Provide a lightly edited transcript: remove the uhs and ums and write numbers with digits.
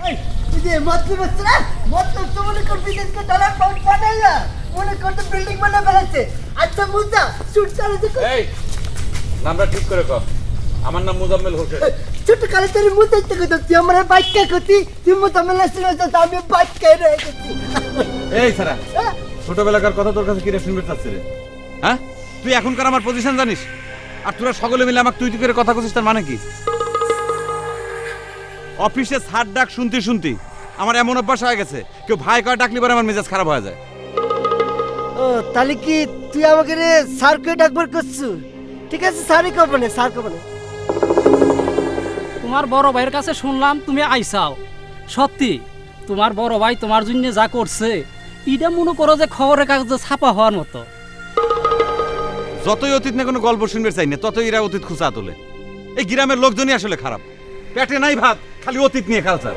ये मतलब बच्चा मतलब तो मने कर बिजनेस का डॉलर पाउंड बनेगा मने कर तो बिल्डिंग बना बनाते अच्छा मुद्दा शूट करे देखो এই নামটা ঠিক করে কও আমার নাম মুজাম্মেল হোসেন ছোট কালে তোর মুদ্দা থেকে তো তুই আমার বাইক কে করতি তুই মুজাম্মেল আসলে তো আমি বাইক কে রে করতি এই সারা ছোটবেলাকার কথা তোর কাছে কি রে শুনবে চাচ্ছে রে হ্যাঁ তুই এখনকার আমার পজিশন জানিস আর তোরা সকলে মিলে আমাকে তুই তুই করে কথা কইছিস তার মানে কি অফিসে ছাড় ডাক শুনতে শুনতে আমার এমন অভ্যাস হয়ে গেছে কেউ ভাই কয় ডাকলি পরে আমার মেজাজ খারাপ হয়ে যায় ও তাহলে কি তুই আমাকে রে স্যার কে ডাকবার করছু ঠিক আছে স্যারই করব না স্যার করব না তোমার বড় ভাইয়ের কাছে শুনলাম তুমি আইসাও সত্যি তোমার বড় ভাই তোমার জন্য যা করছে এটা মনে করো যে খবরের কাগজে ছাপা হওয়ার মতো যতই অতীত না কোনো গল্প শুনবে চাই না ততই এরা অতীত খুঁচা তোলে এই গ্রামের লোকজনই আসলে খারাপ পেটে নাই ভাত খালি অতীত নিয়ে খেলছে